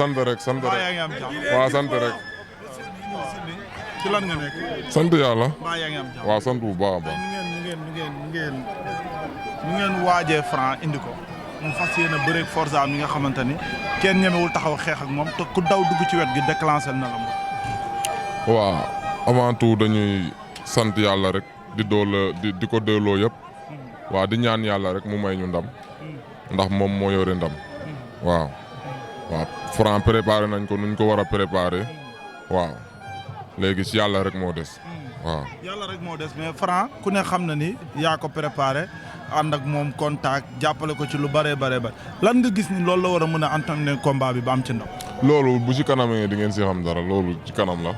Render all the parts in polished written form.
sant rek sant rek. yaa ngi am jàmm. waaw sant rek. ci lan nga nekk. sant yàlla. yaa ngi am jàmm. waaw sant bu baax a baax. ñu ngeen waajee Franc indi ko mu fas yéene bëreeg Forza mi nga xamante ni kenn ñemewul taxaw xeex ak moom te ku daw dugg ci wet gi déclenché na la moom. waaw avant tout dañuy sant yàlla rek di ko delloo yëpp. waaw di ñaan yàlla rek mu may ñu ndam. ndax moom moo yore ndam. waaw Franc préparé nañ ko nuñ ko war a préparé. waaw léegi ci yàlla rek moo des. waaw yàlla rek moo des mais Franc ku ne xam na ni yaa ko préparé ànd ak moom contact jàppale ko ci lu bëree bare lan nga gis ni loolu la war a mën a entamé combat bi ba am ci ndam. loolu bu ci kanamee di ngeen si xam dara loolu ci kanam la.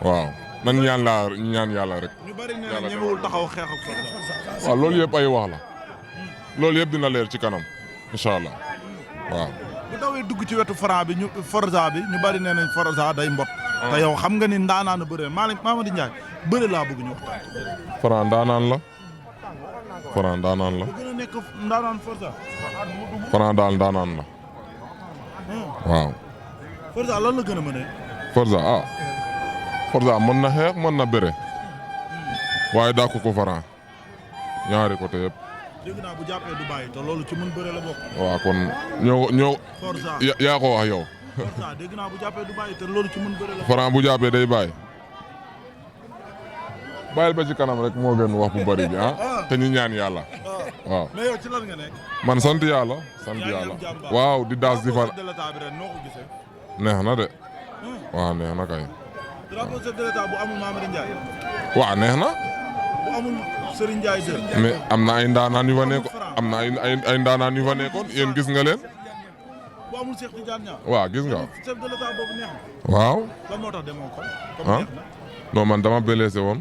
waaw nan ñaan yàlla rek. ñu bëri nee na ñemewul taxaw xeex ak Forza. waaw loolu yëpp ay wax la. loolu yëpp dina leer ci kanam incha allah waaw. bu dawee dugg ci wetu Franc bi Forza bi ñu bëri nee nañ Forza day mbot. te yow xam nga ni ndaanaan a bëre Mamady Ndiaye bëre laa bëgg ñu waxtaan. Franc ndaanaan la. Franc ndaanaan la. bu gën a nekk ndaanaan Forza. Franc daal ndaanaan la. waaw. Forza lan la gën a mënee. Forza mën na xeex mën na bëre. waaye dàqu ko Franc ñaari côté yëpp. dégg naa bu jàppee du bàyyi te loolu ci mën bëre la bokk. waaw kon ñëw. Forza yaa ko wax yow. Forza dégg naa bu jàppee du bàyyi te loolu ci mën bëre la bokk. Franc bu jàppee day bàyyi. bàyyil ba ci kanam rek moo gën wax bu bari bi te ñu ñaan yàlla. waaw mais yow ci lan nga nekk. man sant yàlla. waaw di daas di fan. neex na de. waaw neex na kay. drapeau chef de l'État bu amul Mamady Ndiaye. waaw neex na. bu amul Serigne Ndiaye jël. mais am na ay ndaanaan yu fa nekkoon am na ay ndaanaan yu fa nekkoon yéen gis nga leen. bu amul Cheikh Tidiane Niang. waaw gis nga. chef de l'État boobu neex na. waaw. lan moo tax demoo ko. comme neex na. non man dama blessé woon.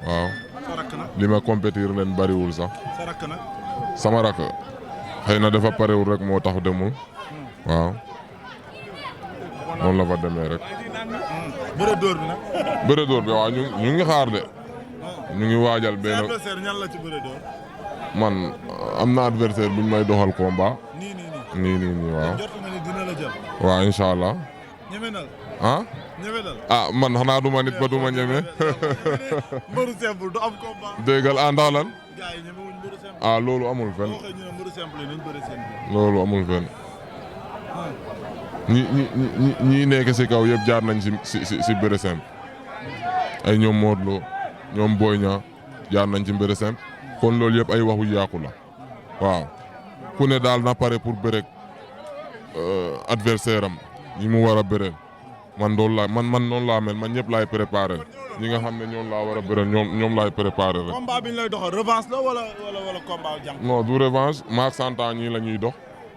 waaw. sa rakk nag. li ma compétir leen bariwul sax. sa rakk nag. sama rakk xëy na dafa parewul rek moo tax demul. waaw. noonu la fa demee rek. bëre dóor bi nag. bëre dóor bi waaw ñu ngi xaar de. ñu ngi waajal benn. adversaire ñan la ci bëre dóor. man am na adversaire buñ may doxal combat. nii waaw. jot nga ni dina la jël. waaw incha allah. ñeme na la. ñeme na la. man xanaa du ma nit ba du ma ñeme. mbëru simple du am combat. déggal ndax lan. gars yi ñemewuñ mbëru simple. loolu amul fenn. boo xëy ñu ne mbëru simple yi nañ bëre seen biir. loolu amul fenn. ñi nekk si kaw yëpp jaar nañ si bëre simple. ay ñoom Modou Lo ñoom Boy Niang jaar nañ ci bëre simple. kon loolu yëpp ay waxu yàqu la. waaw ku ne daal na pare pour bëre adversaire am ñi mu war a bëreel man loolu laa man noonu laa mel man ñëpp laay préparé ñi nga xam ne ñoom laa war a bëreel ñoom laay préparé rek. combat bi ñu lay doxal revanche la wala combat jàng. non du revanche maak 100 ans ñii la ñuy dox.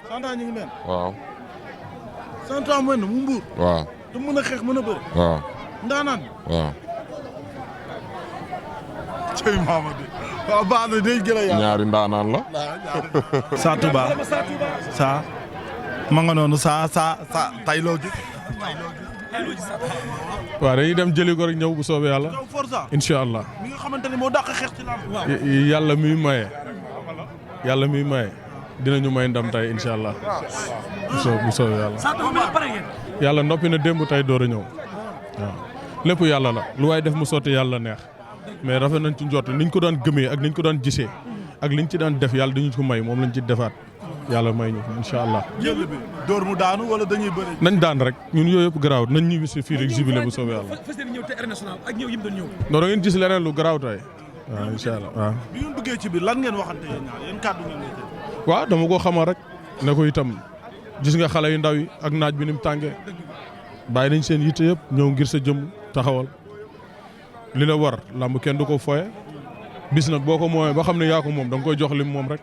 100 ans ñu ngi mel. waaw. 100 ans mooy na mu mbuur. waaw. te mën a xeex mën a bëri. waaw. ndaanaan. waaw. cey Mamady. waaw baax na day gën a yaatu. ñaari ndaanaan la. Sa Touba. Sa. ma nga noonu sa tay loo gis. waaw dañuy dem jëli ko rek ñëw bu soobee yàlla. yow Forza. incha allah. mi nga xamante ni moo dàq xeex ci lamb. yàlla miy maye. yàlla miy maye. dinañu may ndam tey incha allah. bu soobee yàlla. yàlla noppi na démb tey door a ñëw. waaw lépp yàlla la lu waay def mu sotti yàlla neex. mais rafet nañ ci njort niñ ko daan gëmee ak niñ ko daan gisee. ak liñ ci daan def yàlla dañu ko may moom lañ ci defaat. yàlla may ñu incha allah. jël bi dóor mu daanu wala dañuy bëri. nañ daan rek ñun yooyu yëpp garaaw nañ ñibbi si fii rek jubilé bu soobee yàlla. non da ngeen gis leneen lu garaaw tey. waaw incha allah waaw. bi ngeen duggee ci biir lan ngeen waxante yéen ñaar yéen kàddu ngeen lay dégg. waaw dama ko xamal rek ne ko itam gis nga xale yu ndaw yi ak naaj bi ni mu tàngee bàyyi nañ seen yitte yëpp ñëw ngir sa jëm taxawal li la war làmb kenn du ko foye bis nag boo ko moomee ba xam ne yaa ko moom da nga koy jox lim moom rek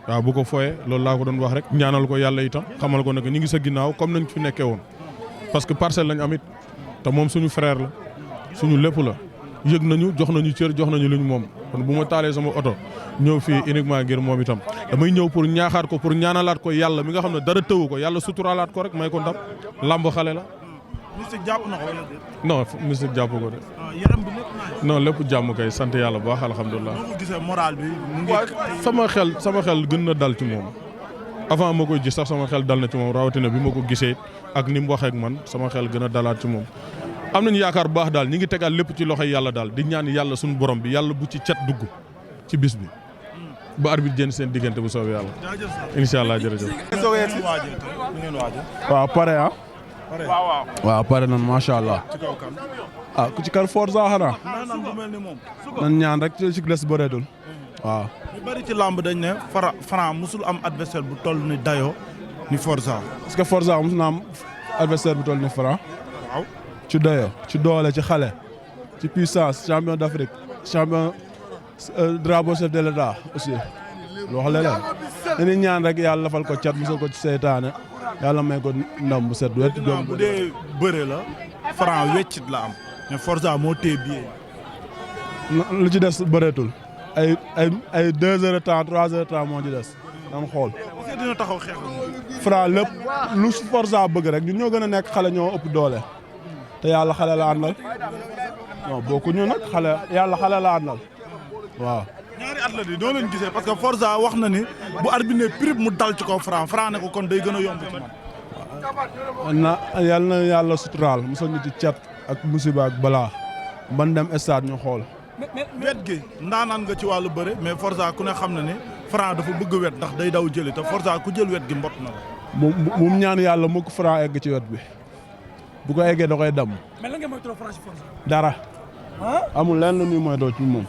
waaw bu ko foye loolu laa ko doon wax rek ñaanal ko yàlla itam xamal ko nag ñu ngi sa ginnaaw comme nañ fi nekkee woon parce que parcelle lañ amit te moom suñu frère la suñu lépp la yëg nañu jox nañu cër jox nañu luñ moom kon bu ma taalee sama oto ñëw fii uniquement ngir moom itam damay ñëw pour ñaaxaat ko pour ñaanalaat ko yàlla mi nga xam ne dara tëwu ko yàlla suturaalaat ko rek may ko ndam lamb xale la. mystique jàpp na ko wala déet. non mystique jàpp ko de. yaram bi lépp non lépp jàmm kay sant yàlla bu baax alhamdulilah. noo ko gisee moral bi. mu ngi sama xel gën na dal ci moom avant ma koy gis sax sama xel dal na ci moom rawatina bi ma ko gisee ak ni mu waxee ak man sama xel gën a dalaat ci moom. am nañu yaakaar bu baax daal ñi ngi tegaat lépp ci loxoy yàlla daal di ñaan yàlla suñu borom bi yàlla bu ci cat dugg ci bis bi ba arbitre génn seen diggante bu soobee yàlla. incha allah jërëjëf. waaw pare ah. waaw pare nan macha allah. ku ci kan Forza xanaa. nan ñaan rek ci des bëreetul. waaw. ñu bëri ci làmb dañ ne Franc musul am adversaire bu toll ni Dayo ni Forza. est-ce que Forza musul na am adversaire bu toll ni Franc. waaw. ci Dayo ci doole ci xale. ci puissance champion d'Afrique champion drapeau chef de l'État aussi. loo xam ne dañuy ñaan rek yàlla lafal ko cat musal ko ci seytaane yàlla may ko ndam bu set wet. bu dee bëre la Franc weccit la am mais Forza moo téye billet. lu ci des bëreetul ay 2 heures de temps 3 heures de temps moo ci des dama xool. est-ce que dina taxaw xeex Franc lépp lu Forza bëgg rek ñun ñoo gën a nekk xale ñoo ëpp doole te yàlla xale la àndal non bokkuñu nag yàlla xale la àndal waaw. ñaari athlètes yi doo leen gisee parce que Forza wax na ni bu arbitre ne prip mu dal ci kaw Franc ne ko kon day gën a yomb ci man. yàlla na yàlla suturaal mosal ñu ci cat ak musiba ak balaa ban dem stade ñu xool. wet gi ndaanaan nga ci wàllu bëre mais Forza ku ne xam na ne Franc dafa bëgg wet ndax day daw jëli te Forza ku jël wet gi mbot na la. mu ñaan yàlla mu ko Franc egg ci wet bi bu ko eggee da koy damm. mais lan nga moytuloo Franc ci Forza. dara amul lenn lu ñuy moytoo ci moom.